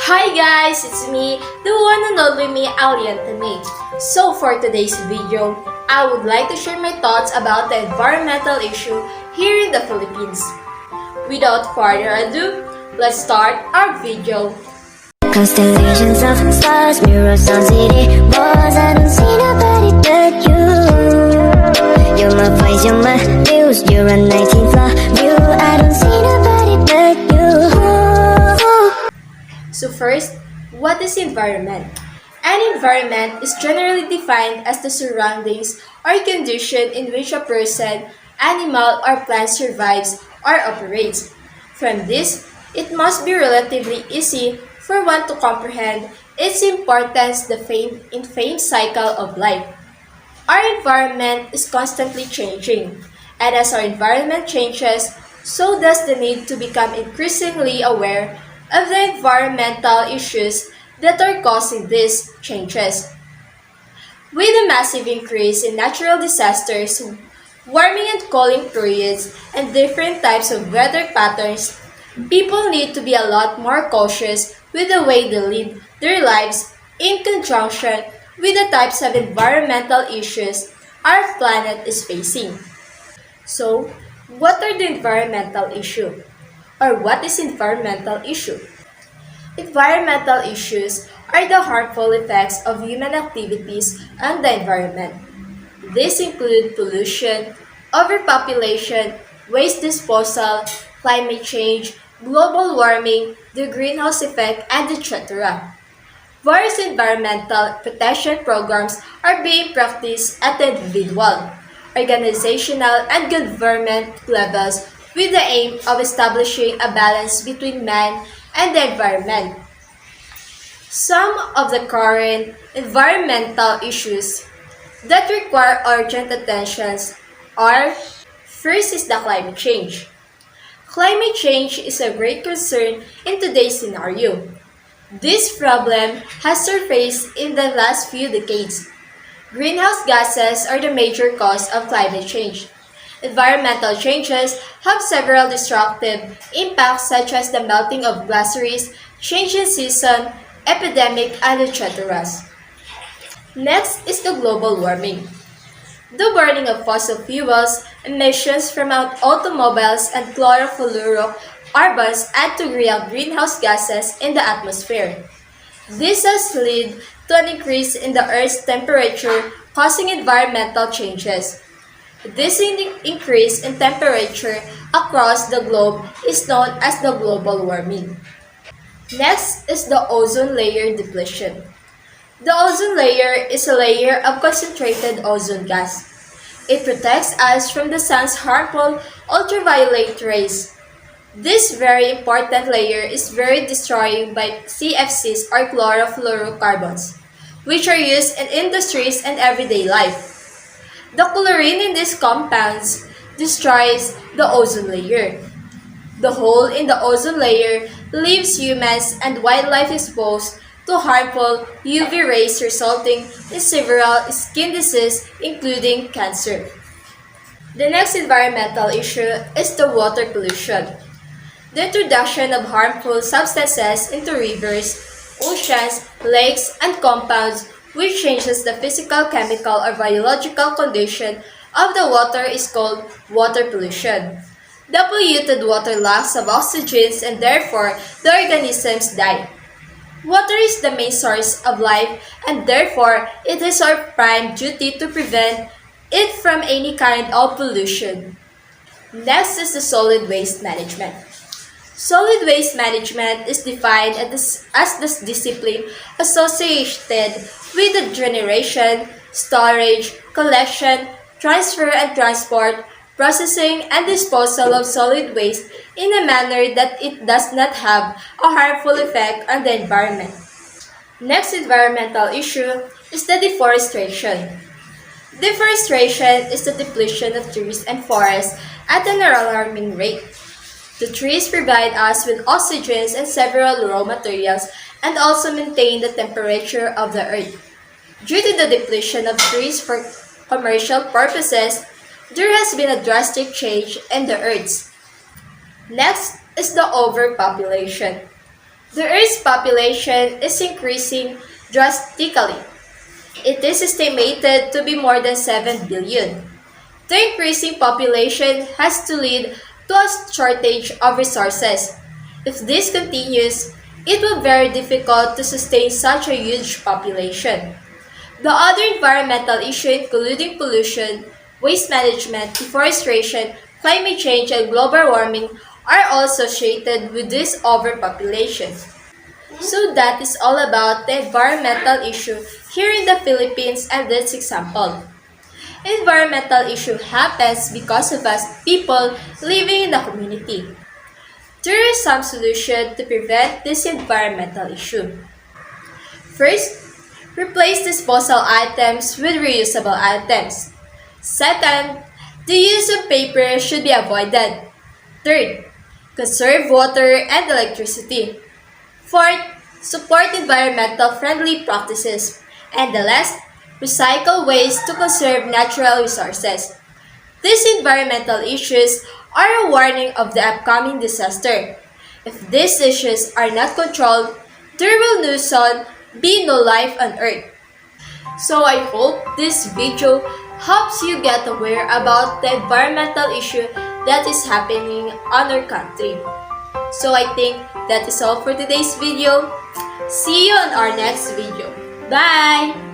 Hi guys, it's me, the one and only me, Alien Tanay. So for today's video, I would like to share my thoughts about the environmental issue here in the Philippines. Without further ado, let's start our video. Constellations of stars, mirrors on city walls. I don't see nobody but you. You're my voice, you're my muse. You're a 19th floor view. I don't see nobody but you. So first, what is environment? An environment is generally defined as the surroundings or condition in which a person, animal, or plant survives or operates. From this, it must be relatively easy for one to comprehend its importance in the cycle of life. Our environment is constantly changing, and as our environment changes, so does the need to become increasingly aware of the environmental issues that are causing these changes. With a massive increase in natural disasters, warming and cooling periods, and different types of weather patterns, people need to be a lot more cautious with the way they live their lives in conjunction with the types of environmental issues our planet is facing. So, what are the environmental issues? Or what is environmental issue? Environmental issues are the harmful effects of human activities on the environment. These include pollution, overpopulation, waste disposal, climate change, global warming, the greenhouse effect, and etc. Various environmental protection programs are being practiced at the individual, organizational, and government levels with the aim of establishing a balance between man and the environment. Some of the current environmental issues that require urgent attentions are: first is the climate change. Climate change is a great concern in today's scenario. This problem has surfaced in the last few decades. Greenhouse gases are the major cause of climate change. Environmental changes have several destructive impacts such as the melting of glaciers, change in season, epidemic, and etc. Next is the global warming. The burning of fossil fuels, emissions from automobiles, and chlorofluorocarbons add to real greenhouse gases in the atmosphere. This has led to an increase in the Earth's temperature, causing environmental changes. This increase in temperature across the globe is known as the global warming. Next is the ozone layer depletion. The ozone layer is a layer of concentrated ozone gas. It protects us from the sun's harmful ultraviolet rays. This very important layer is very destroyed by CFCs or chlorofluorocarbons, which are used in industries and everyday life. The chlorine in these compounds destroys the ozone layer. The hole in the ozone layer leaves humans and wildlife exposed to harmful UV rays, resulting in several skin diseases including cancer. The next environmental issue is the water pollution. The introduction of harmful substances into rivers, oceans, lakes, and compounds which changes the physical, chemical, or biological condition of the water is called water pollution. The polluted water lacks of oxygen and therefore the organisms die. Water is the main source of life and therefore it is our prime duty to prevent it from any kind of pollution. Next is the solid waste management. Solid waste management is defined as the discipline associated with the generation, storage, collection, transfer and transport, processing, and disposal of solid waste in a manner that it does not have a harmful effect on the environment. Next environmental issue is the deforestation. Deforestation is the depletion of trees and forests at an alarming rate. The trees provide us with oxygen and several raw materials and also maintain the temperature of the earth. Due to the depletion of trees for commercial purposes, there has been a drastic change in the earth. Next is the overpopulation. The Earth's population is increasing drastically. It is estimated to be more than 7 billion. The increasing population has to lead to a shortage of resources. If this continues, it will be very difficult to sustain such a huge population. The other environmental issues including pollution, waste management, deforestation, climate change, and global warming are also associated with this overpopulation. So that is all about the environmental issue here in the Philippines and this example. Environmental issue happens because of us people living in the community. There are some solutions to prevent this environmental issue. First, replace disposal items with reusable items. Second, the use of paper should be avoided. Third, conserve water and electricity. Fourth, support environmental friendly practices. And the last, recycle waste to conserve natural resources. These environmental issues are a warning of the upcoming disaster. If these issues are not controlled, there will no soon be no life on Earth. So I hope this video helps you get aware about the environmental issue that is happening on our country. So I think that is all for today's video. See you on our next video. Bye!